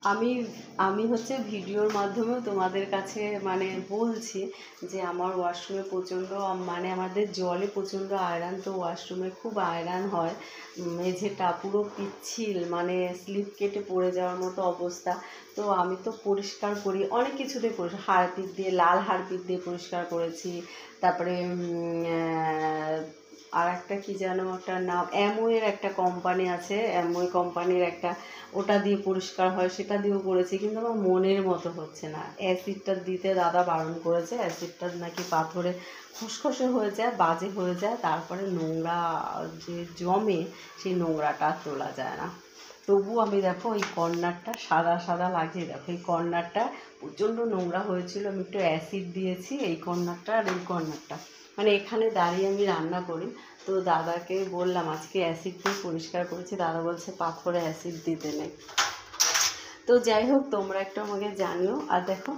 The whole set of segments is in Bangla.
আমি আমি হচ্ছে ভিডিওর মাধ্যমেও তোমাদের কাছে মানে বলছি যে আমার ওয়াশরুমে প্রচণ্ড মানে আমাদের জলে প্রচণ্ড আয়রন, তো ওয়াশরুমে খুব আয়রন হয়, মেঝেটা পুরো পিচ্ছিল, মানে স্লিপ কেটে পড়ে যাওয়ার মতো অবস্থা। তো আমি তো পরিষ্কার করি অনেক কিছুতে, হারপিক দিয়ে, লাল হারপিক দিয়ে পরিষ্কার করেছি। তারপরে আর একটা কী যেন একটা নাম, অ্যামোয়ের একটা কোম্পানি আছে, অ্যামোয় কোম্পানির একটা, ওটা দিয়ে পরিষ্কার হয়, সেটা দিয়েও করেছি, কিন্তু আমার মনের মতো হচ্ছে না। অ্যাসিডটা দিতে দাদা বারণ করেছে, অ্যাসিডটা নাকি পাথরে খসখসে হয়ে যায়, বাজে হয়ে যায়, তারপরে নোংরা যে জমে সেই নোংরাটা তোলা যায় না। তবু আমি দেখো এই কর্নারটা সাদা সাদা লাগছে, দেখো এই কর্নারটা প্রচণ্ড নোংরা হয়েছিল, আমি একটু অ্যাসিড দিয়েছি এই কর্নারটা আর এই কর্নারটা, মানে এখানে দাঁড়িয়ে আমি রান্না করি। তো দাদাকে বললাম আজকে অ্যাসিড দিয়ে পরিষ্কার করেছি, দাদা বলছে পাথরে অ্যাসিড দিতে নেই। তো যাই হোক, তোমরা একটু আমাকে জানিও। আর দেখো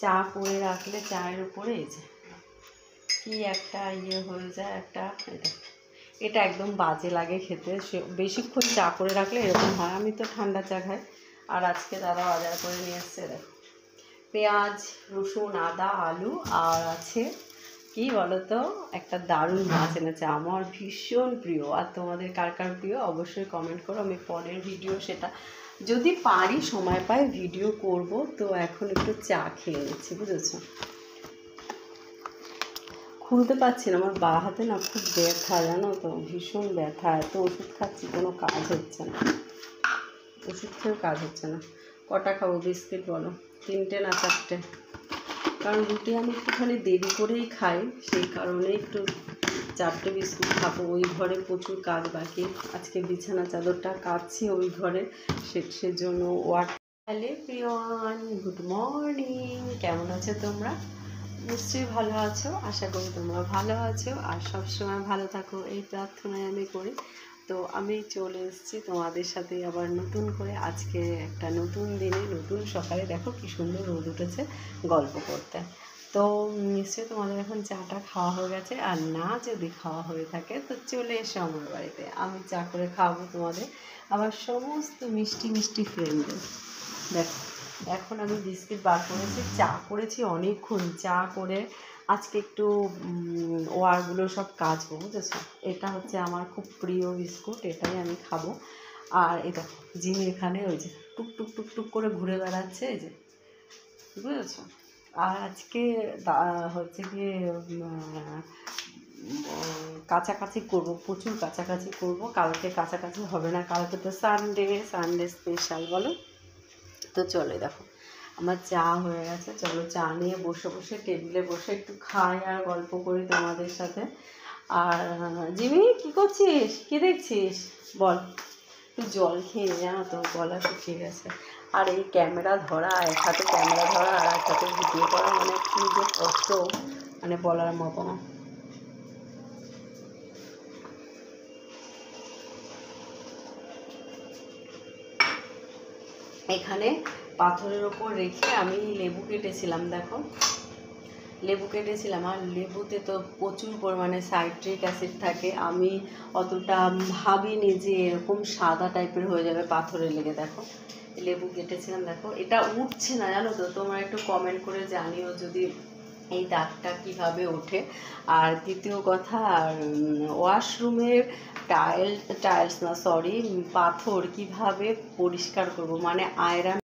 চা করে রাখলে চায়ের উপরে এই যে কী একটা ইয়ে হয়ে যায়, একটা এটা একদম বাজে লাগে খেতে, সে বেশিক্ষণ চা করে রাখলে এরকম হয়। আমি তো ঠান্ডা চা খাই। আর আজকে দাদা বাজার করে নিয়ে এসছে, দেখো পেঁয়াজ, রসুন, আদা, আলু, আর আছে কি বলতো, একটা দারুণ মাছ এনেছে, আমার ভীষণ প্রিয়। আর তোমাদের কার কার প্রিয় অবশ্যই কমেন্ট করো, আমি পরের ভিডিও সেটা যদি পারি সময় পাই ভিডিও করব। তো এখন একটু চা খেয়ে নিচ্ছি, বুঝেছো। খুলতে পারছি না, আমার বাঁ হাতে না খুব ব্যথা, জানো তো, ভীষণ ব্যথা, এত ওষুধ খাচ্ছি কোনো কাজ হচ্ছে না, ওষুধ খেয়েও কাজ হচ্ছে না। কটা খাবো বিস্কিট বলো, 3টে না 4টে? কারণ রুটি আমি একটুখানি দেরি করেই খাই, সেই কারণে একটু 4টে বিস্কুট খাবো। ওই ঘরে প্রচুর কাজ বাকি, আজকে বিছানা চাদরটা কাচ্ছি ওই ঘরে, সেজন্য হ্যালো প্রিয়ন, গুড মর্নিং, কেমন আছো তোমরা? নিশ্চয়ই ভালো আছো, আশা করি তোমরা ভালো আছো আর সবসময় ভালো থাকো এই প্রার্থনায় আমি করি। তো আমি চলে এসেছি তোমাদের সাথে আবার নতুন করে, আজকে একটা নতুন দিনে নতুন সকালে, দেখো কি সুন্দর রোদ উঠেছে, গল্প করতে। তো নিশ্চয়ই তোমাদের এখন চাটা খাওয়া হয়ে গেছে, আর না যদি খাওয়া হয়ে থাকে তো চলে এসো আমার বাড়িতে, আমি চা করে খাওয়াবো তোমাদের, আমার সমস্ত মিষ্টি মিষ্টি ফ্রেন্ডদের। দেখো এখন আমি বিস্কিট বার করেছি, চা করেছি অনেকক্ষণ, চা করে আজকে একটু ওয়ারগুলো সব কাচবো, বুঝেছো। এটা হচ্ছে আমার খুব প্রিয় বিস্কুট, এটাই আমি খাবো। আর এটা জিমি এখানে ওই যে টুক টুক টুক টুক করে ঘুরে বেড়াচ্ছে, এই যে, বুঝেছো। আর আজকে হচ্ছে গিয়ে কাছাকাছি করবো, প্রচুর কাছাকাছি করবো, কালকে কাছাকাছি হবে না, কালকে তো সানডে, সানডে স্পেশাল বলো। তো চলো দেখো আমার চা হয়ে গেছে, চলো চা নিয়ে বসে বসে টেবিলে বসে একটু খাই আর গল্প করি তোমাদের সাথে। আর জিমি কী করছিস, কী দেখছিস বল? একটু জল খেয়ে নে, জানো তো গলা শুকিয়ে গেছে। আর এই ক্যামেরা ধরা, এক হাতে ক্যামেরা ধরা আর এক হাতে ভিডিও করা, মানে কী যে কষ্ট, মানে বলার মতো না। এখানে পাথরের ওপর রেখে আমি লেবু কেটেছিলাম, দেখো লেবু কেটেছিলাম, আর লেবুতে তো প্রচুর পরিমাণে সাইট্রিক অ্যাসিড থাকে, আমি অতটা ভাবিনি যে এরকম সাদা টাইপের হয়ে যাবে পাথরে লেগে। দেখো লেবু কেটেছিলাম, দেখো এটা উঠছে না, জানো তো, তোমরা একটু কমেন্ট করে জানিও যদি এই দাগটা কীভাবে ওঠে। আর দ্বিতীয় কথা, আর ওয়াশরুমের টাইলস না সরি পাথর কিভাবে পরিষ্কার করব, মানে আয়রন